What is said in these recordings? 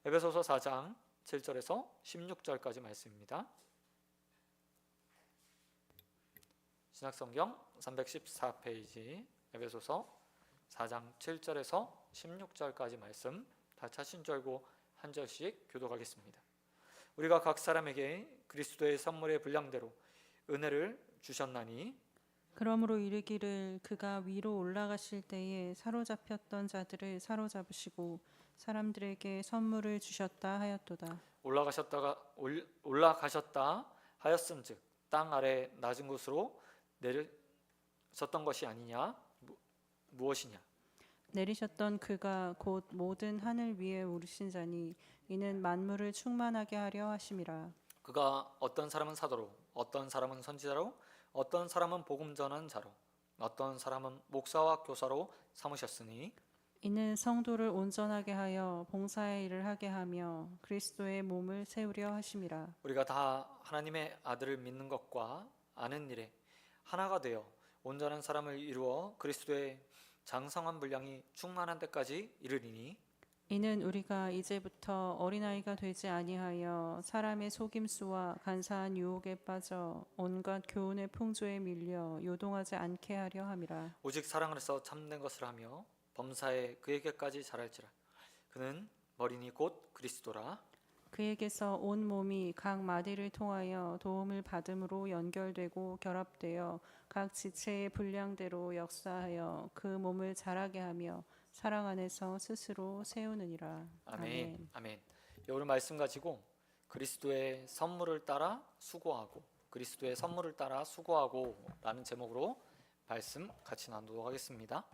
에베소서 4장 7절에서 16절까지 말씀입니다. 신약성경 314페이지 에베소서 4장 7절에서 16절까지 말씀 다 찾으신 줄 알고 한 절씩 교독하겠습니다. 우리가 각 사람에게 그리스도의 선물의 분량대로 은혜를 주셨나니 그러므로 이르기를 그가 위로 올라가실 때에 사로잡혔던 자들을 사로잡으시고 사람들에게 선물을 주셨다 하였도다. 올라가셨다 하였음즉 땅 아래 낮은 곳으로 내리셨던 것이 아니냐 무엇이냐. 내리셨던 그가 곧 모든 하늘 위에 오르신 자니 이는 만물을 충만하게 하려 하심이라. 그가 어떤 사람은 사도로, 어떤 사람은 선지자로, 어떤 사람은 복음 전하는 자로, 어떤 사람은 목사와 교사로 삼으셨으니 이는 성도를 온전하게 하여 봉사의 일을 하게 하며 그리스도의 몸을 세우려 하심이라. 우리가 다 하나님의 아들을 믿는 것과 아는 일에 하나가 되어 온전한 사람을 이루어 그리스도의 장성한 분량이 충만한 데까지 이르리니 이는 우리가 이제부터 어린아이가 되지 아니하여 사람의 속임수와 간사한 유혹에 빠져 온갖 교훈의 풍조에 밀려 요동하지 않게 하려 함이라. 오직 사랑을 해서 참된 것을 하며 범사에 그에게까지 자랄지라. 그는 머리니 곧 그리스도라. 그에게서 온 몸이 각 마디를 통하여 도움을 받음으로 연결되고 결합되어 각 지체의 분량대로 역사하여 그 몸을 자라게 하며 사랑 안에서 스스로 세우느니라. 아멘. 아멘. 오늘 말씀 가지고 그리스도의 선물을 따라 수고하고 그리스도의 선물을 따라 수고하고 라는 제목으로 말씀 같이 나누도록 하겠습니다.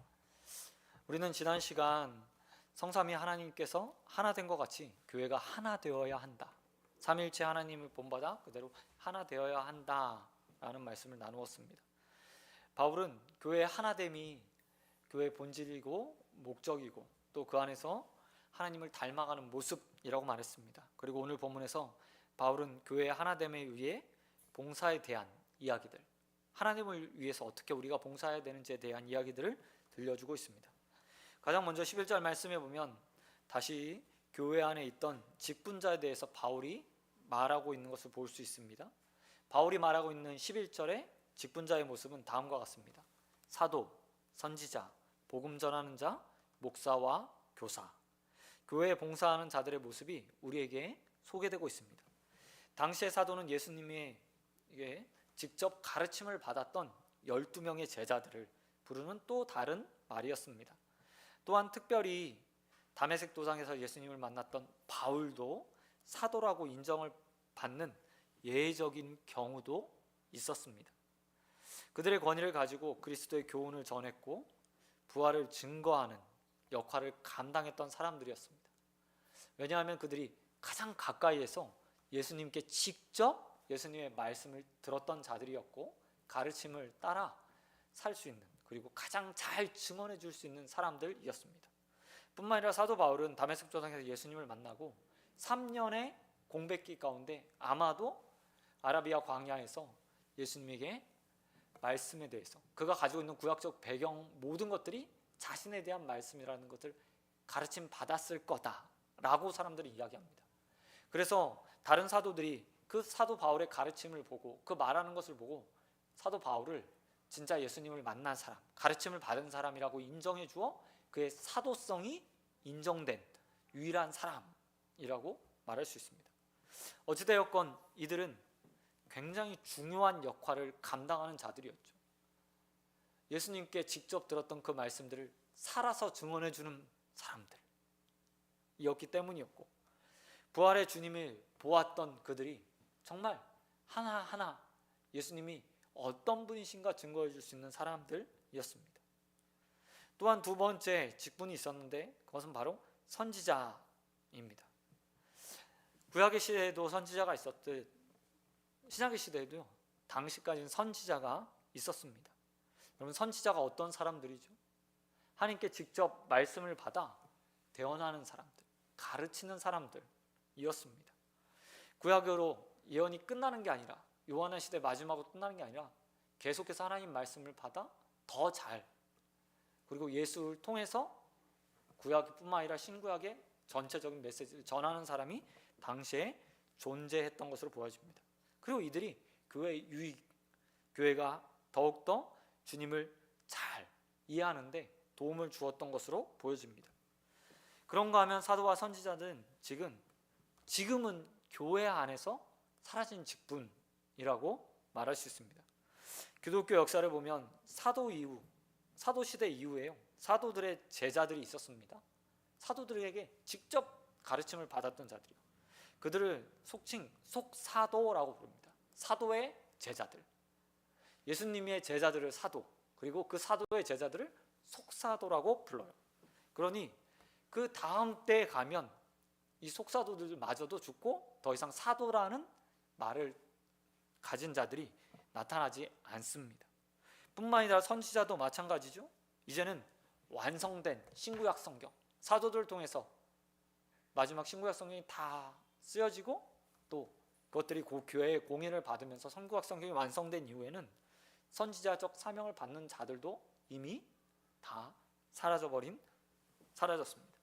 우리는 지난 시간 성삼위 하나님께서 하나 된 것 같이 교회가 하나 되어야 한다, 삼일체 하나님을 본받아 그대로 하나 되어야 한다 라는 말씀을 나누었습니다. 바울은 교회의 하나됨이 교회의 본질이고 목적이고 또 그 안에서 하나님을 닮아가는 모습이라고 말했습니다. 그리고 오늘 본문에서 바울은 교회의 하나됨에 의해 봉사에 대한 이야기들, 하나님을 위해서 어떻게 우리가 봉사해야 되는지에 대한 이야기들을 들려주고 있습니다. 가장 먼저 11절 말씀에 보면 다시 교회 안에 있던 직분자에 대해서 바울이 말하고 있는 것을 볼 수 있습니다. 바울이 말하고 있는 11절의 직분자의 모습은 다음과 같습니다. 사도, 선지자, 복음 전하는 자, 목사와 교사, 교회에 봉사하는 자들의 모습이 우리에게 소개되고 있습니다. 당시의 사도는 예수님에게 직접 가르침을 받았던 12명의 제자들을 부르는 또 다른 말이었습니다. 또한 특별히 다메섹 도상에서 예수님을 만났던 바울도 사도라고 인정을 받는 예외적인 경우도 있었습니다. 그들의 권위를 가지고 그리스도의 교훈을 전했고 부활을 증거하는 역할을 감당했던 사람들이었습니다. 왜냐하면 그들이 가장 가까이에서 예수님께 직접 예수님의 말씀을 들었던 자들이었고 가르침을 따라 살 수 있는, 그리고 가장 잘 증언해 줄 수 있는 사람들이었습니다. 뿐만 아니라 사도 바울은 다메섹 도상에서 예수님을 만나고 3년의 공백기 가운데 아마도 아라비아 광야에서 예수님에게 말씀에 대해서 그가 가지고 있는 구약적 배경 모든 것들이 자신에 대한 말씀이라는 것을 가르침 받았을 거다라고 사람들이 이야기합니다. 그래서 다른 사도들이 그 사도 바울의 가르침을 보고 그 말하는 것을 보고 사도 바울을 진짜 예수님을 만난 사람, 가르침을 받은 사람이라고 인정해 주어 그의 사도성이 인정된 유일한 사람이라고 말할 수 있습니다. 어찌되었건 이들은 굉장히 중요한 역할을 감당하는 자들이었죠. 예수님께 직접 들었던 그 말씀들을 살아서 증언해 주는 사람들이었기 때문이었고 부활의 주님을 보았던 그들이 정말 하나하나 예수님이 어떤 분이신가 증거해 줄 수 있는 사람들이었습니다. 또한 두 번째 직분이 있었는데 그것은 바로 선지자입니다. 구약의 시대에도 선지자가 있었듯 신약의 시대에도요, 당시까지는 선지자가 있었습니다. 여러분, 선지자가 어떤 사람들이죠? 하나님께 직접 말씀을 받아 대언하는 사람들, 가르치는 사람들이었습니다. 구약으로 예언이 끝나는 게 아니라, 요한의 시대 마지막으로 끝나는 게 아니라 계속해서 하나님 말씀을 받아 더 잘, 그리고 예수를 통해서 구약뿐만 아니라 신구약의 전체적인 메시지를 전하는 사람이 당시에 존재했던 것으로 보여집니다. 그리고 이들이 교회의 유익, 교회가 더욱더 주님을 잘 이해하는데 도움을 주었던 것으로 보여집니다. 그런가 하면 사도와 선지자들은 지금은 교회 안에서 사라진 직분이라고 말할 수 있습니다. 기독교 역사를 보면 사도 시대 이후에요, 사도들의 제자들이 있었습니다. 사도들에게 직접 가르침을 받았던 자들이요, 그들을 속칭 속사도라고 부릅니다. 사도의 제자들, 예수님의 제자들을 사도, 그리고 그 사도의 제자들을 속사도라고 불러요. 그러니 그 다음 때에 가면 이 속사도들마저도 죽고 더 이상 사도라는 말을 가진 자들이 나타나지 않습니다. 뿐만 아니라 선지자도 마찬가지죠. 이제는 완성된 신구약 성경, 사도들을 통해서 마지막 신구약 성경이 다 쓰여지고 또 그것들이 교회의 공인을 받으면서 신구약 성경이 완성된 이후에는 선지자적 사명을 받는 자들도 이미 다 사라졌습니다.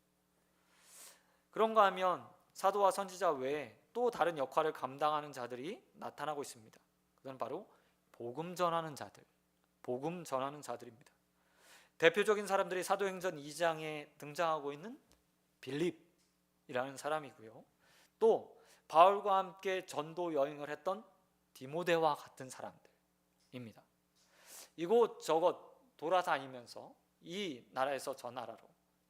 그런가 하면 사도와 선지자 외에 또 다른 역할을 감당하는 자들이 나타나고 있습니다. 그건 바로 복음 전하는 자들입니다. 대표적인 사람들이 사도행전 2장에 등장하고 있는 빌립이라는 사람이고요, 또 바울과 함께 전도 여행을 했던 디모데와 같은 사람들입니다. 이곳저곳 돌아다니면서 이 나라에서 저 나라로,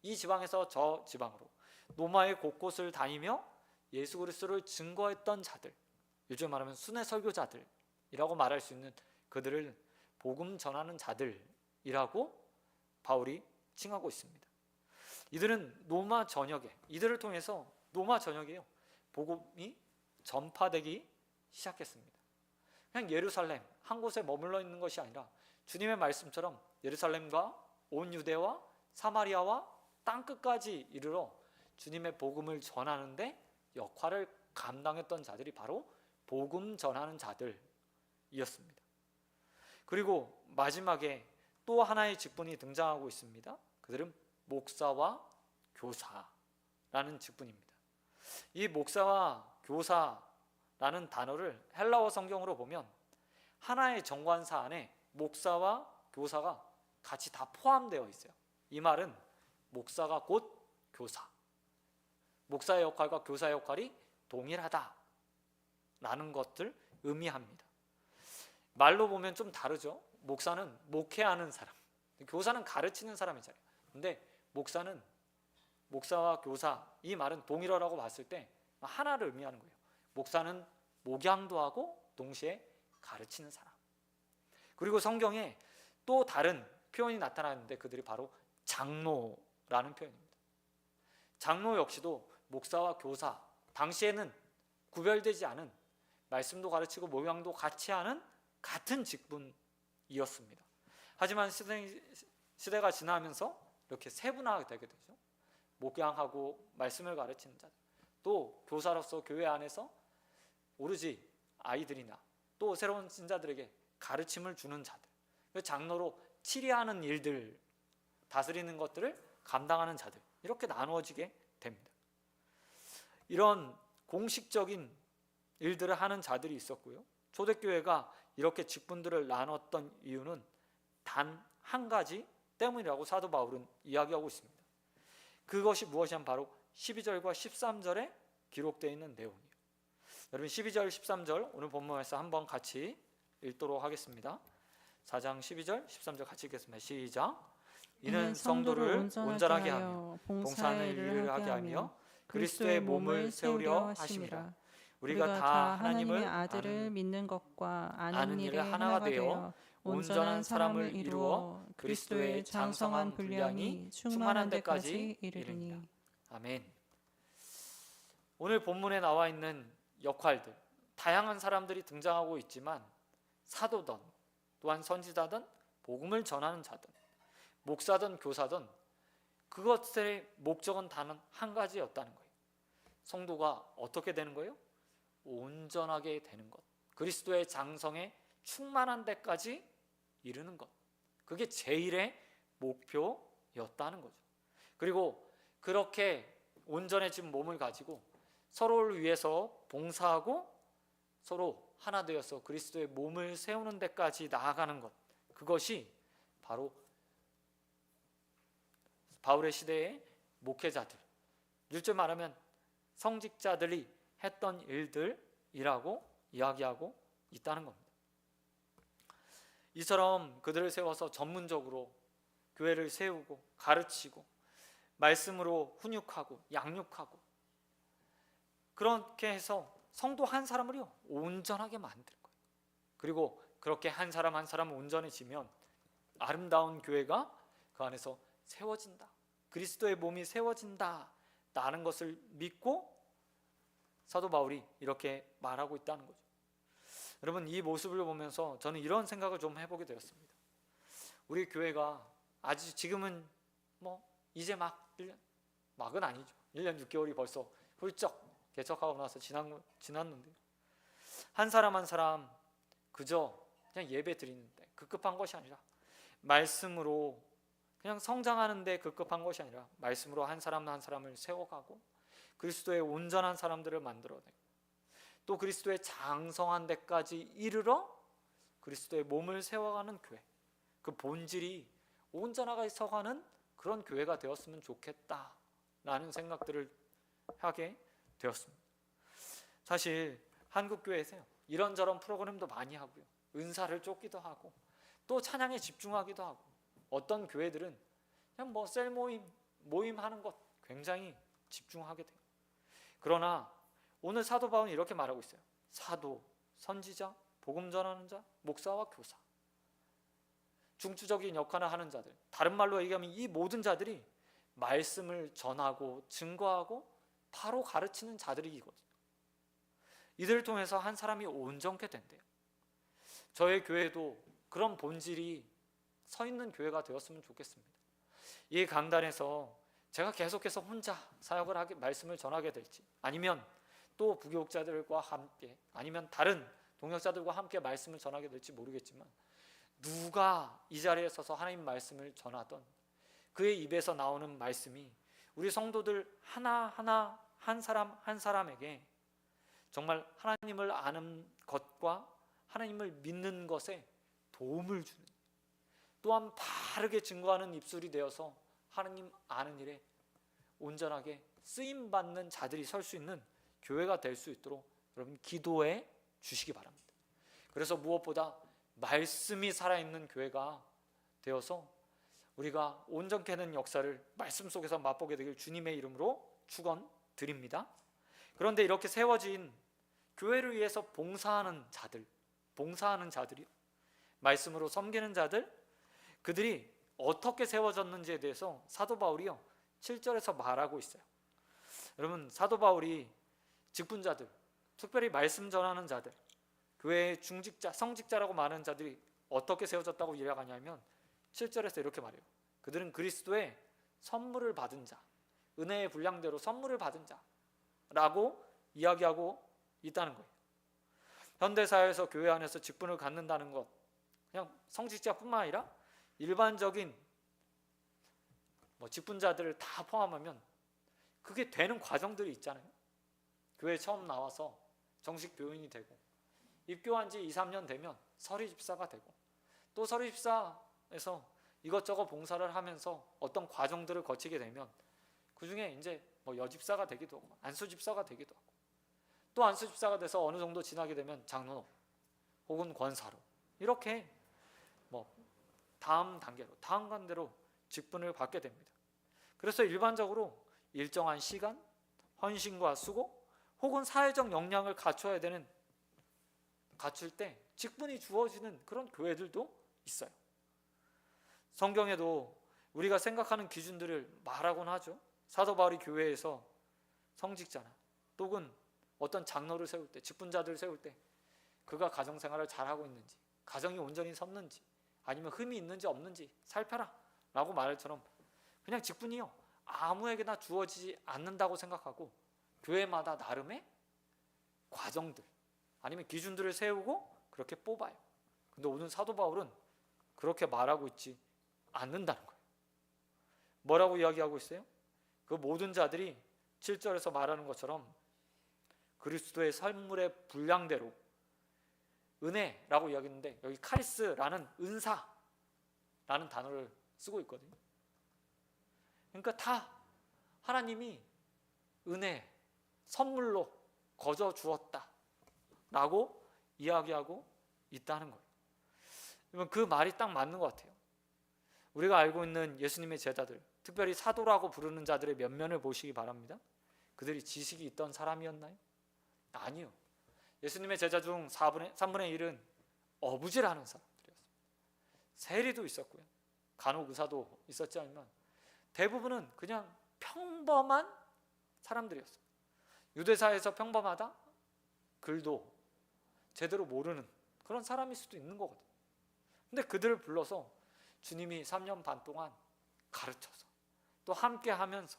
이 지방에서 저 지방으로 로마의 곳곳을 다니며 예수 그리스도를 증거했던 자들, 요즘 말하면 순회 설교자들이라고 말할 수 있는 그들을 복음 전하는 자들이라고 바울이 칭하고 있습니다. 이들은 이들을 통해서 로마 전역에요, 복음이 전파되기 시작했습니다. 그냥 예루살렘 한 곳에 머물러 있는 것이 아니라 주님의 말씀처럼 예루살렘과 온 유대와 사마리아와 땅끝까지 이르러 주님의 복음을 전하는데 역할을 감당했던 자들이 바로 복음 전하는 자들이었습니다. 그리고 마지막에 또 하나의 직분이 등장하고 있습니다. 그들은 목사와 교사라는 직분입니다. 이 목사와 교사라는 단어를 헬라어 성경으로 보면 하나의 정관사 안에 목사와 교사가 같이 다 포함되어 있어요. 이 말은 목사가 곧 교사, 목사의 역할과 교사의 역할이 동일하다라는 것을 의미합니다. 말로 보면 좀 다르죠. 목사는 목회하는 사람, 교사는 가르치는 사람이잖아요. 근데 목사와 교사, 이 말은 동일어라고 봤을 때 하나를 의미하는 거예요. 목사는 목양도 하고 동시에 가르치는 사람. 그리고 성경에 또 다른 표현이 나타나는데 그들이 바로 장로라는 표현입니다. 장로 역시도 목사와 교사, 당시에는 구별되지 않은, 말씀도 가르치고 목양도 같이 하는 같은 직분이었습니다. 하지만 시대가 지나면서 이렇게 세분화되게 되죠. 목양하고 말씀을 가르치는 자들, 또 교사로서 교회 안에서 오로지 아이들이나 또 새로운 신자들에게 가르침을 주는 자들, 장로로 치리하는 일들, 다스리는 것들을 감당하는 자들, 이렇게 나누어지게 됩니다. 이런 공식적인 일들을 하는 자들이 있었고요, 초대교회가 이렇게 직분들을 나눴던 이유는 단 한 가지 때문이라고 사도 바울은 이야기하고 있습니다. 그것이 무엇이냐면 바로 12절과 13절에 기록되어 있는 내용이에요. 여러분 12절 13절 오늘 본문에서 한번 같이 읽도록 하겠습니다. 4장 12절 13절 같이 읽겠습니다. 시작. 이는 성도를 온전하게 하며 봉사하는 일을 하게 하며 그리스도의 몸을 세우려 하심이라. 우리가 다 하나님의 아들을 믿는 것과 아는 일에 하나가 되어 온전한 사람을 이루어 그리스도의 장성한 분량이 충만한 데까지 이르리니. 아멘. 오늘 본문에 나와 있는 역할들, 다양한 사람들이 등장하고 있지만 사도든 또한 선지자든 복음을 전하는 자든 목사든 교사든 그것들의 목적은 단 한 가지였다는 거예요. 성도가 어떻게 되는 거예요? 온전하게 되는 것, 그리스도의 장성에 충만한 데까지 이르는 것, 그게 제일의 목표였다는 거죠. 그리고 그렇게 온전해진 몸을 가지고 서로를 위해서 봉사하고 서로 하나 되어서 그리스도의 몸을 세우는 데까지 나아가는 것, 그것이 바로 바울의 시대의 목회자들, 일절 말하면 성직자들이 했던 일들이라고 이야기하고 있다는 겁니다. 이처럼 그들을 세워서 전문적으로 교회를 세우고 가르치고 말씀으로 훈육하고 양육하고 그렇게 해서 성도 한 사람을요 온전하게 만들 거예요. 그리고 그렇게 한 사람 한 사람 온전해지면 아름다운 교회가 그 안에서 세워진다, 그리스도의 몸이 세워진다 라는 것을 믿고 사도 바울이 이렇게 말하고 있다는 거죠. 여러분, 이 모습을 보면서 저는 이런 생각을 좀 해보게 되었습니다. 우리 교회가 아직 지금은 이제 막 1년, 막은 아니죠. 1년 6개월이 벌써 훌쩍 개척하고 나서 지났는데 한 사람 한 사람 그저 그냥 예배 드리는데 급급한 것이 아니라 말씀으로 그냥 성장하는데 급급한 것이 아니라 말씀으로 한 사람 한 사람을 세워가고 그리스도의 온전한 사람들을 만들어내고 또 그리스도의 장성한 데까지 이르러 그리스도의 몸을 세워가는 교회, 그 본질이 온전하게 서가는 그런 교회가 되었으면 좋겠다라는 생각들을 하게 되었습니다. 사실 한국교회에서요 이런저런 프로그램도 많이 하고요, 은사를 쫓기도 하고 또 찬양에 집중하기도 하고, 어떤 교회들은 그냥 셀 모임 하는 것 굉장히 집중하게 돼요. 그러나 오늘 사도 바울은 이렇게 말하고 있어요. 사도, 선지자, 복음 전하는 자, 목사와 교사, 중추적인 역할을 하는 자들, 다른 말로 얘기하면 이 모든 자들이 말씀을 전하고 증거하고 바로 가르치는 자들이거든요. 이들을 통해서 한 사람이 온전케 된대요. 저의 교회도 그런 본질이 서 있는 교회가 되었으면 좋겠습니다. 이 강단에서 제가 계속해서 혼자 사역을 하게, 말씀을 전하게 될지, 아니면 또 부교육자들과 함께, 아니면 다른 동역자들과 함께 말씀을 전하게 될지 모르겠지만, 누가 이 자리에 서서 하나님 말씀을 전하던 그의 입에서 나오는 말씀이 우리 성도들 하나하나 한 사람 한 사람에게 정말 하나님을 아는 것과 하나님을 믿는 것에 도움을 주는, 또한 바르게 증거하는 입술이 되어서 하나님 아는 일에 온전하게 쓰임받는 자들이 설 수 있는 교회가 될 수 있도록 여러분 기도해 주시기 바랍니다. 그래서 무엇보다 말씀이 살아있는 교회가 되어서 우리가 온전케 하는 역사를 말씀 속에서 맛보게 되길 주님의 이름으로 축원드립니다. 그런데 이렇게 세워진 교회를 위해서 봉사하는 자들이요, 말씀으로 섬기는 자들, 그들이 어떻게 세워졌는지에 대해서 사도 바울이요 7절에서 말하고 있어요. 여러분, 사도 바울이 직분자들, 특별히 말씀 전하는 자들, 교회의 중직자, 성직자라고 말하는 자들이 어떻게 세워졌다고 이야기하냐면 7절에서 이렇게 말해요. 그들은 그리스도의 선물을 받은 자, 은혜의 분량대로 선물을 받은 자라고 이야기하고 있다는 거예요. 현대사회에서 교회 안에서 직분을 갖는다는 것, 그냥 성직자뿐만 아니라 일반적인 직분자들을 다 포함하면 그게 되는 과정들이 있잖아요. 교회 처음 나와서 정식 교인이 되고 입교한 지 2, 3년 되면 서리집사가 되고 또 서리집사에서 이것저것 봉사를 하면서 어떤 과정들을 거치게 되면 그 중에 이제 여집사가 되기도 하고 안수집사가 되기도 하고 또 안수집사가 돼서 어느 정도 지나게 되면 장로로 혹은 권사로 이렇게 다음 단계로 다음 관대로 직분을 받게 됩니다. 그래서 일반적으로 일정한 시간, 헌신과 수고 혹은 사회적 역량을 갖출 때 직분이 주어지는 그런 교회들도 있어요. 성경에도 우리가 생각하는 기준들을 말하곤 하죠. 사도 바울이 교회에서 성직자나 또는 어떤 장로를 세울 때, 직분자들을 세울 때 그가 가정생활을 잘하고 있는지, 가정이 온전히 섰는지, 아니면 흠이 있는지 없는지 살펴라 라고 말할처럼 그냥 직분이요 아무에게나 주어지지 않는다고 생각하고 교회마다 나름의 과정들 아니면 기준들을 세우고 그렇게 뽑아요. 근데 오늘 사도 바울은 그렇게 말하고 있지 않는다는 거예요. 뭐라고 이야기하고 있어요? 그 모든 자들이 7절에서 말하는 것처럼 그리스도의 선물의 분량대로 은혜라고 이야기했는데 여기 카리스라는 은사라는 단어를 쓰고 있거든요. 그러니까 다 하나님이 은혜, 선물로 거저 주었다 라고 이야기하고 있다는 거예요. 여러분, 그 말이 딱 맞는 것 같아요. 우리가 알고 있는 예수님의 제자들, 특별히 사도라고 부르는 자들의 면면을 보시기 바랍니다. 그들이 지식이 있던 사람이었나요? 아니요. 예수님의 제자 중 3분의 1은 어부질하는 사람들이었습니다. 세리도 있었고요, 간혹 의사도 있었지만 대부분은 그냥 평범한 사람들이었어요. 유대사에서 평범하다? 글도 제대로 모르는 그런 사람일 수도 있는 거거든요. 근데 그들을 불러서 주님이 3년 반 동안 가르쳐서 또 함께 하면서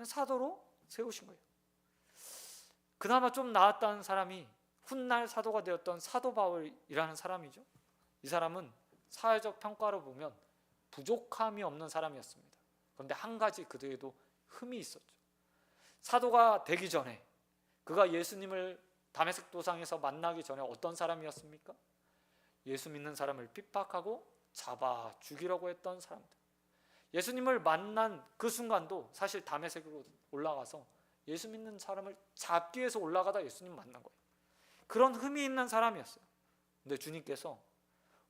사도로 세우신 거예요. 그나마 좀 나았다는 사람이 훗날 사도가 되었던 사도 바울이라는 사람이죠. 이 사람은 사회적 평가로 보면 부족함이 없는 사람이었습니다. 그런데 한 가지 그들에도 흠이 있었죠. 사도가 되기 전에, 그가 예수님을 다메섹 도상에서 만나기 전에 어떤 사람이었습니까? 예수 믿는 사람을 핍박하고 잡아 죽이려고 했던 사람들. 예수님을 만난 그 순간도 사실 다메섹으로 올라가서 예수 믿는 사람을 잡기 위해서 올라가다 예수님 만난 거예요. 그런 흠이 있는 사람이었어요. 근데 주님께서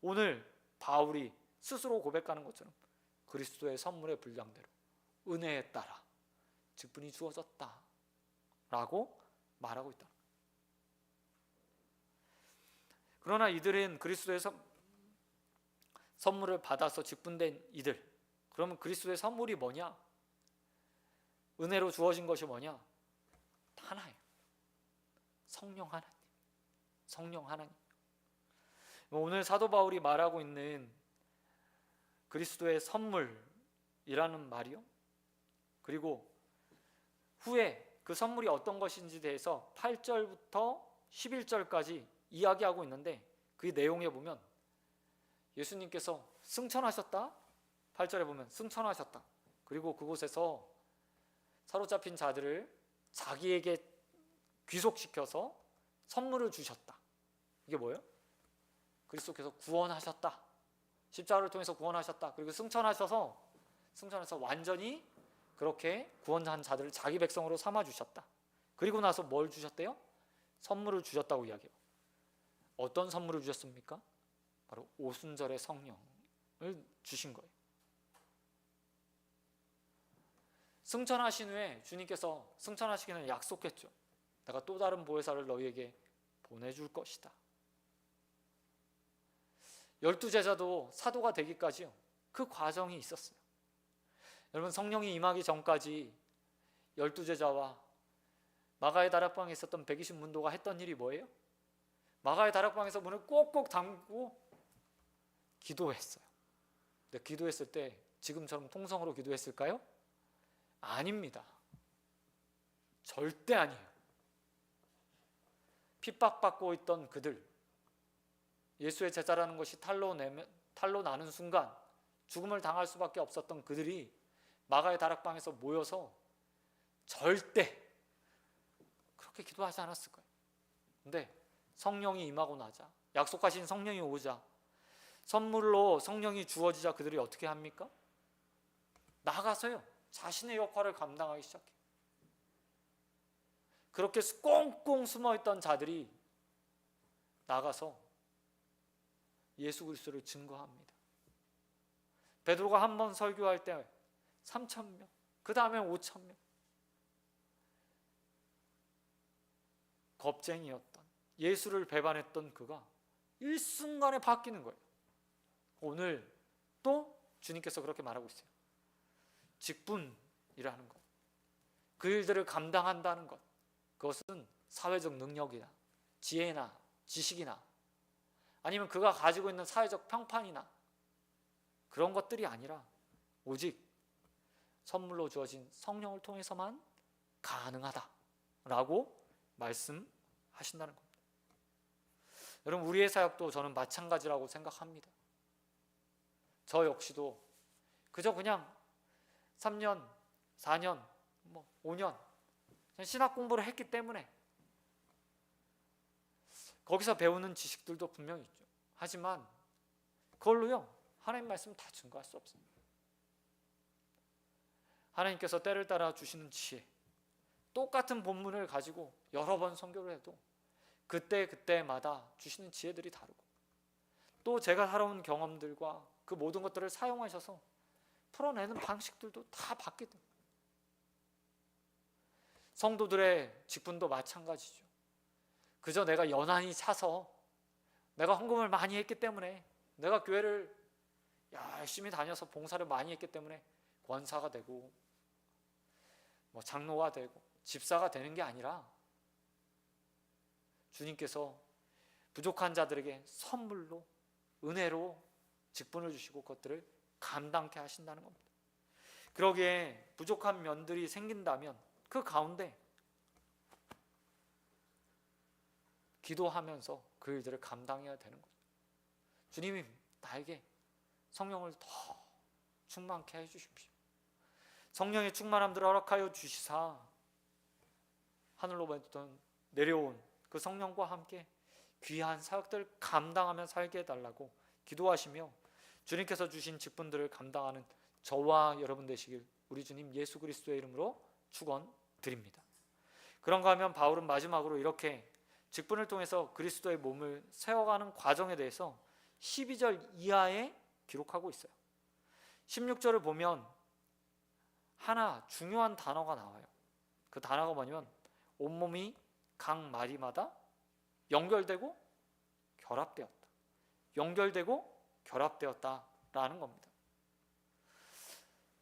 오늘 바울이 스스로 고백하는 것처럼 그리스도의 선물의 분량대로 은혜에 따라 직분이 주어졌다 라고 말하고 있다. 그러나 이들은 그리스도의 선물을 받아서 직분된 이들, 그러면 그리스도의 선물이 뭐냐? 은혜로 주어진 것이 뭐냐? 하나예요. 성령 하나님. 성령 하나님. 오늘 사도 바울이 말하고 있는 그리스도의 선물이라는 말이요, 그리고 후에 그 선물이 어떤 것인지 대해서 8절부터 11절까지 이야기하고 있는데, 그 내용에 보면 예수님께서 승천하셨다, 8절에 보면 승천하셨다, 그리고 그곳에서 사로잡힌 자들을 자기에게 귀속시켜서 선물을 주셨다. 이게 뭐예요? 그리스도께서 구원하셨다, 십자가를 통해서 구원하셨다, 그리고 승천해서 완전히 그렇게 구원한 자들을 자기 백성으로 삼아주셨다. 그리고 나서 뭘 주셨대요? 선물을 주셨다고 이야기해요. 어떤 선물을 주셨습니까? 바로 오순절의 성령을 주신 거예요. 승천하신 후에 주님께서 승천하시기 전에 약속했죠. 내가 또 다른 보혜사를 너희에게 보내줄 것이다. 12제자도 사도가 되기까지요, 그 과정이 있었어요. 여러분, 성령이 임하기 전까지 12제자와 마가의 다락방에 있었던 120문도가 했던 일이 뭐예요? 마가의 다락방에서 문을 꼭꼭 잠그고 기도했어요. 근데 기도했을 때 지금처럼 통성으로 기도했을까요? 아닙니다. 절대 아니에요. 핍박받고 있던 그들, 예수의 제자라는 것이 탈로 나는 순간 죽음을 당할 수밖에 없었던 그들이 마가의 다락방에서 모여서 절대 그렇게 기도하지 않았을 거예요. 근데 성령이 임하고 나자, 약속하신 성령이 오자, 선물로 성령이 주어지자 그들이 어떻게 합니까? 나가서요, 자신의 역할을 감당하기 시작해요. 그렇게 꽁꽁 숨어있던 자들이 나가서 예수 그리스도를 증거합니다. 베드로가 한 번 설교할 때 3,000명, 그 다음에 5,000명. 겁쟁이였던, 예수를 배반했던 그가 일순간에 바뀌는 거예요. 오늘 또 주님께서 그렇게 말하고 있어요. 직분이라는 것, 그 일들을 감당한다는 것, 그것은 사회적 능력이나 지혜나 지식이나 아니면 그가 가지고 있는 사회적 평판이나 그런 것들이 아니라 오직 선물로 주어진 성령을 통해서만 가능하다라고 말씀하신다는 겁니다. 여러분, 우리의 사역도 저는 마찬가지라고 생각합니다. 저 역시도 그저 그냥 3년, 4년, 5년 신학 공부를 했기 때문에 거기서 배우는 지식들도 분명히 있죠. 하지만 그걸로요 하나님 말씀 다 증거할 수 없습니다. 하나님께서 때를 따라 주시는 지혜, 똑같은 본문을 가지고 여러 번 선교를 해도 그때마다 주시는 지혜들이 다르고, 또 제가 살아온 경험들과 그 모든 것들을 사용하셔서 풀어내는 방식들도 다 바뀌게 됩니다. 성도들의 직분도 마찬가지죠. 그저 내가 연한이 차서 내가 헌금을 많이 했기 때문에, 내가 교회를 열심히 다녀서 봉사를 많이 했기 때문에 권사가 되고 장로가 되고 집사가 되는 게 아니라, 주님께서 부족한 자들에게 선물로 은혜로 직분을 주시고 그것들을 감당케 하신다는 겁니다. 그러기에 부족한 면들이 생긴다면 그 가운데 기도하면서 그 일들을 감당해야 되는 거죠. 주님이 나에게 성령을 더 충만케 해주십시오. 성령의 충만함들을 허락하여 주시사 하늘로부터 내려온 그 성령과 함께 귀한 사역들을 감당하며 살게 해달라고 기도하시며, 주님께서 주신 직분들을 감당하는 저와 여러분 되시길 우리 주님 예수 그리스도의 이름으로 축원드립니다. 그런가 하면 바울은 마지막으로 이렇게 직분을 통해서 그리스도의 몸을 세워가는 과정에 대해서 12절 이하에 기록하고 있어요. 16절을 보면 하나 중요한 단어가 나와요. 그 단어가 뭐냐면 온몸이 각 마디마다 연결되고 결합되었다. 연결되고 결합되었다라는 겁니다.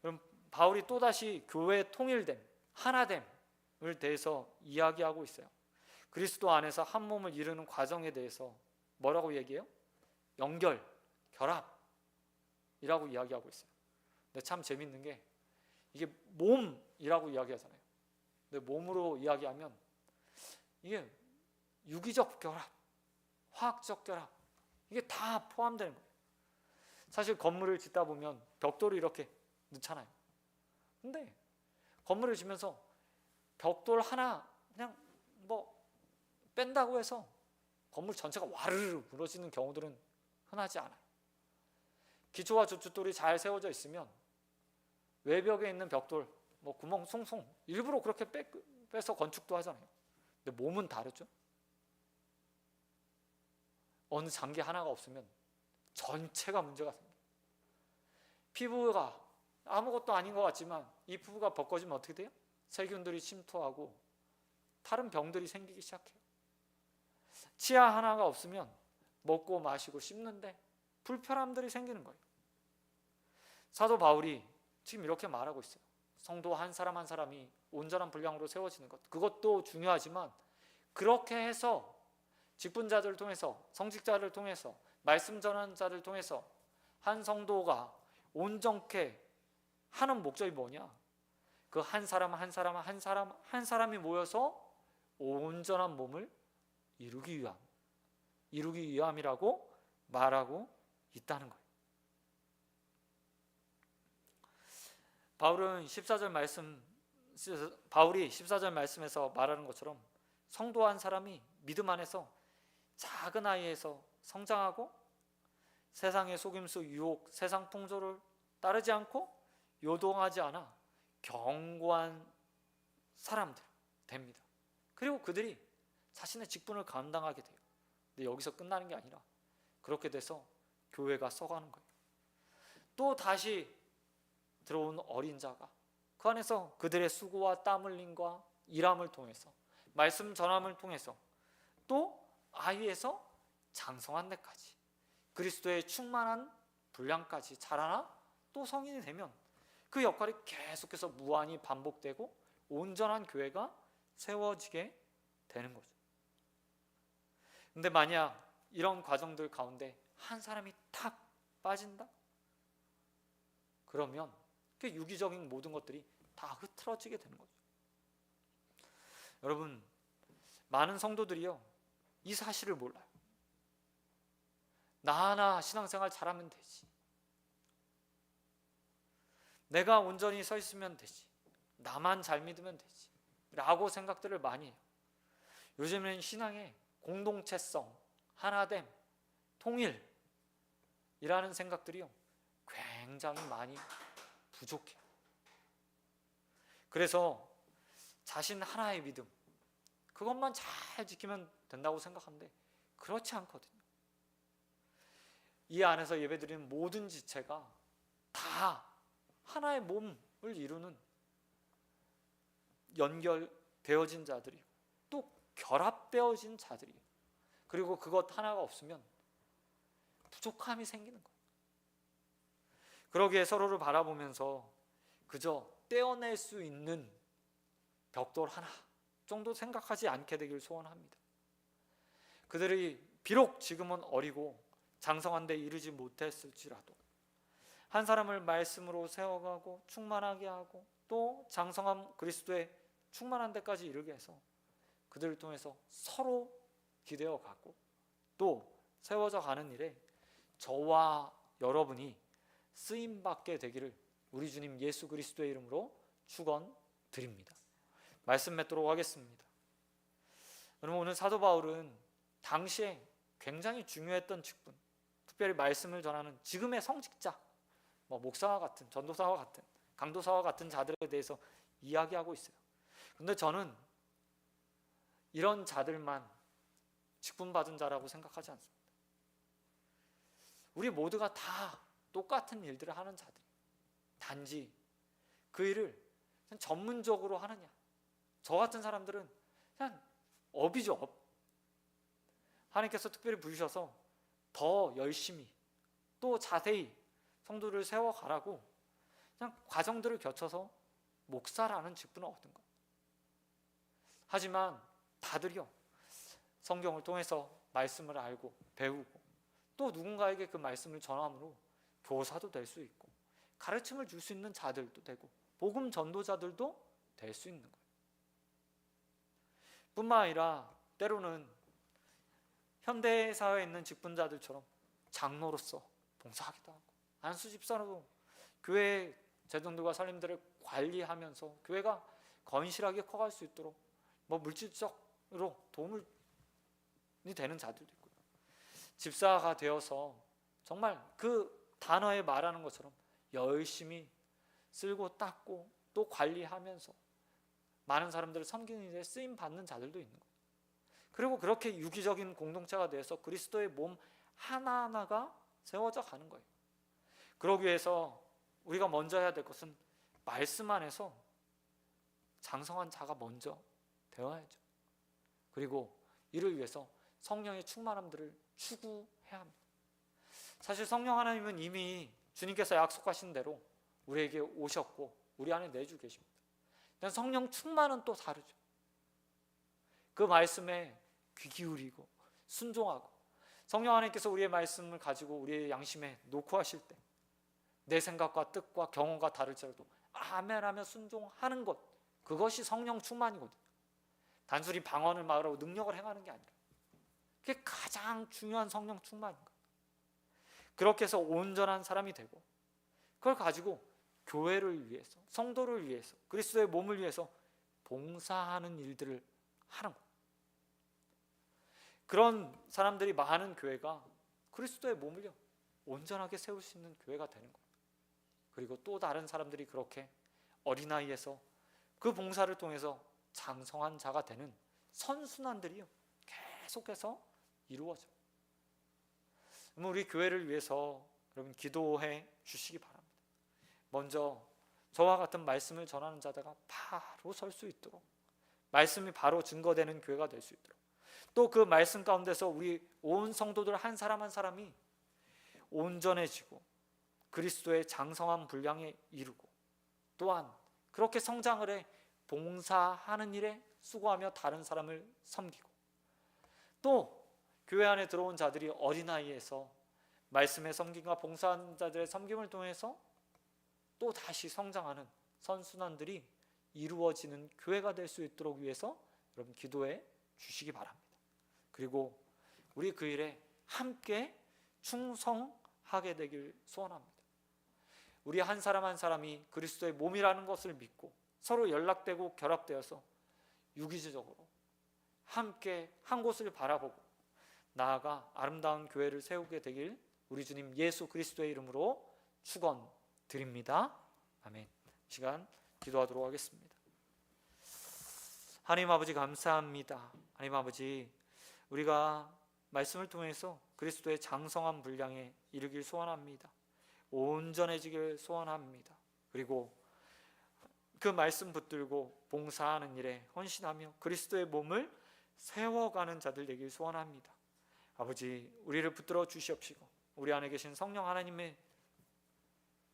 그럼 바울이 또다시 교회의 통일됨, 하나됨을 대해서 이야기하고 있어요. 그리스도 안에서 한 몸을 이루는 과정에 대해서 뭐라고 얘기해요? 연결, 결합이라고 이야기하고 있어요. 근데 참 재밌는 게 이게 몸이라고 이야기하잖아요. 근데 몸으로 이야기하면 이게 유기적 결합, 화학적 결합, 이게 다 포함되는 거예요. 사실 건물을 짓다 보면 벽돌을 이렇게 넣잖아요. 근데 건물을 지면서 벽돌 하나 그냥 뺀다고 해서 건물 전체가 와르르 무너지는 경우들은 흔하지 않아요. 기초와 주춧돌이 잘 세워져 있으면 외벽에 있는 벽돌 구멍 송송 일부러 그렇게 빼서 건축도 하잖아요. 근데 몸은 다르죠. 어느 장기 하나가 없으면 전체가 문제가 생깁니다. 피부가 아무것도 아닌 것 같지만 이 피부가 벗겨지면 어떻게 돼요? 세균들이 침투하고 다른 병들이 생기기 시작해요. 치아 하나가 없으면 먹고 마시고 씹는데 불편함들이 생기는 거예요. 사도 바울이 지금 이렇게 말하고 있어요. 성도 한 사람 한 사람이 온전한 분량으로 세워지는 것, 그것도 중요하지만 그렇게 해서 직분자들을 통해서, 성직자를 통해서, 말씀 전하는 자를 통해서 한 성도가 온전케 하는 목적이 뭐냐? 그 한 사람 한 사람 한 사람 한 사람이 모여서 온전한 몸을 이루기 위함이라고 말하고 있다는 거예요. 바울이 14절 말씀에서 말하는 것처럼 성도 한 사람이 믿음 안에서 작은 아이에서 성장하고 세상의 속임수, 유혹, 세상 풍조를 따르지 않고 요동하지 않아 견고한 사람들 됩니다. 그리고 그들이 자신의 직분을 감당하게 돼요. 근데 여기서 끝나는 게 아니라 그렇게 돼서 교회가 써가는 거예요. 또 다시 들어온 어린 자가 그 안에서 그들의 수고와 땀 흘림과 일함을 통해서, 말씀 전함을 통해서 또 아이에서 장성한 데까지 그리스도의 충만한 분량까지 자라나 또 성인이 되면 그 역할이 계속해서 무한히 반복되고 온전한 교회가 세워지게 되는 거죠. 근데 만약 이런 과정들 가운데 한 사람이 탁 빠진다? 그러면 그 유기적인 모든 것들이 다 흐트러지게 되는 거죠. 여러분, 많은 성도들이요 이 사실을 몰라요. 나 하나 신앙생활 잘하면 되지, 내가 온전히 서 있으면 되지, 나만 잘 믿으면 되지, 라고 생각들을 많이 해요. 요즘에는 신앙의 공동체성, 하나됨, 통일이라는 생각들이요 굉장히 많이 부족해요. 그래서 자신 하나의 믿음, 그것만 잘 지키면 된다고 생각하는데 그렇지 않거든요. 이 안에서 예배드리는 모든 지체가 다 하나의 몸을 이루는 연결되어진 자들이고 또 결합되어진 자들이에요. 그리고 그것 하나가 없으면 부족함이 생기는 거예요. 그러기에 서로를 바라보면서 그저 떼어낼 수 있는 벽돌 하나 정도 생각하지 않게 되길 소원합니다. 그들이 비록 지금은 어리고 장성한 데 이르지 못했을지라도 한 사람을 말씀으로 세워가고 충만하게 하고 또 장성한 그리스도의 충만한 데까지 이르게 해서 그들을 통해서 서로 기대어 가고 또 세워져 가는 일에 저와 여러분이 쓰임받게 되기를 우리 주님 예수 그리스도의 이름으로 축원드립니다. 말씀 맺도록 하겠습니다. 여러분, 오늘 사도 바울은 당시에 굉장히 중요했던 직분, 특별히 말씀을 전하는 지금의 성직자, 목사와 같은, 전도사와 같은, 강도사와 같은 자들에 대해서 이야기하고 있어요. 근데 저는 이런 자들만 직분받은 자라고 생각하지 않습니다. 우리 모두가 다 똑같은 일들을 하는 자들, 단지 그 일을 전문적으로 하느냐, 저 같은 사람들은 그냥 업이죠, 업. 하나님께서 특별히 부르셔서 더 열심히 또 자세히 성도를 세워가라고 그냥 과정들을 거쳐서 목사라는 직분을 얻은 거예요. 하지만 다들요 성경을 통해서 말씀을 알고 배우고 또 누군가에게 그 말씀을 전함으로 교사도 될 수 있고 가르침을 줄 수 있는 자들도 되고 복음 전도자들도 될 수 있는 거예요. 뿐만 아니라 때로는 현대사회에 있는 직분자들처럼 장로로서 봉사하기도 하고 안수 집사로 교회의 제동들과 살림들을 관리하면서 교회가 건실하게 커갈 수 있도록 물질적으로 도움이 되는 자들도 있고요. 집사가 되어서 정말 그 단어에 말하는 것처럼 열심히 쓸고 닦고 또 관리하면서 많은 사람들을 섬기는 일에 쓰임 받는 자들도 있는 거예요. 그리고 그렇게 유기적인 공동체가 돼서 그리스도의 몸 하나하나가 세워져 가는 거예요. 그러기 위해서 우리가 먼저 해야 될 것은 말씀 안에서 장성한 자가 먼저 되어야죠. 그리고 이를 위해서 성령의 충만함들을 추구해야 합니다. 사실 성령 하나님은 이미 주님께서 약속하신 대로 우리에게 오셨고 우리 안에 내주 계십니다. 성령 충만은 또 다르죠. 그 말씀에 귀 기울이고 순종하고 성령 하나님께서 우리의 말씀을 가지고 우리의 양심에 놓고 하실 때 내 생각과 뜻과 경험과 다를지라도 아멘하며 순종하는 것, 그것이 성령 충만이거든요. 단순히 방언을 말하고 능력을 행하는 게 아니라 그게 가장 중요한 성령 충만인 거예요. 그렇게 해서 온전한 사람이 되고 그걸 가지고 교회를 위해서, 성도를 위해서, 그리스도의 몸을 위해서 봉사하는 일들을 하는 거예요. 그런 사람들이 많은 교회가 그리스도의 몸을요 온전하게 세울 수 있는 교회가 되는 거예요. 그리고 또 다른 사람들이 그렇게 어린아이에서 그 봉사를 통해서 장성한 자가 되는 선순환들이요 계속해서 이루어져요. 우리 교회를 위해서 여러분 기도해 주시기 바랍니다. 먼저 저와 같은 말씀을 전하는 자가 바로 설 수 있도록, 말씀이 바로 증거되는 교회가 될 수 있도록, 또 그 말씀 가운데서 우리 온 성도들 한 사람 한 사람이 온전해지고 그리스도의 장성한 분량에 이르고 또한 그렇게 성장을 해 봉사하는 일에 수고하며 다른 사람을 섬기고 또 교회 안에 들어온 자들이 어린아이에서 말씀의 섬김과 봉사하는 자들의 섬김을 통해서 또 다시 성장하는 선순환들이 이루어지는 교회가 될 수 있도록 위해서 여러분 기도해 주시기 바랍니다. 그리고 우리 그 일에 함께 충성하게 되길 소원합니다. 우리 한 사람 한 사람이 그리스도의 몸이라는 것을 믿고 서로 연락되고 결합되어서 유기적으로 함께 한 곳을 바라보고 나아가 아름다운 교회를 세우게 되길 우리 주님 예수 그리스도의 이름으로 축원드립니다. 아멘. 이 시간 기도하도록 하겠습니다. 하나님 아버지 감사합니다. 하나님 아버지, 우리가 말씀을 통해서 그리스도의 장성한 분량에 이르길 소원합니다. 온전해지길 소원합니다. 그리고 그 말씀 붙들고 봉사하는 일에 헌신하며 그리스도의 몸을 세워가는 자들 되길 소원합니다. 아버지, 우리를 붙들어 주시옵시고 우리 안에 계신 성령 하나님의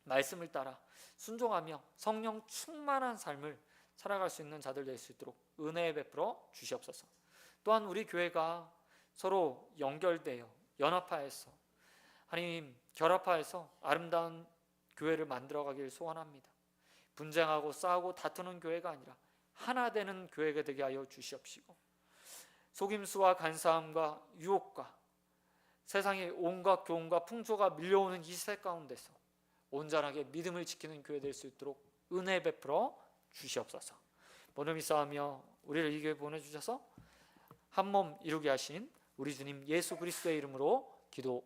말씀을 따라 순종하며 성령 충만한 삶을 살아갈 수 있는 자들 될 수 있도록 은혜 베풀어 주시옵소서. 또한 우리 교회가 서로 연결되어 연합하여서 하나님 결합하여서 아름다운 교회를 만들어가길 소원합니다. 분쟁하고 싸우고 다투는 교회가 아니라 하나 되는 교회가 되게 하여 주시옵시고 속임수와 간사함과 유혹과 세상의 온갖 교훈과 풍조가 밀려오는 이 시대 가운데서 온전하게 믿음을 지키는 교회 될 수 있도록 은혜 베풀어 주시옵소서. 모든 믿사하며 우리를 이 교회 보내주셔서 한 몸 이루게 하신 우리 주님 예수 그리스도의 이름으로 기도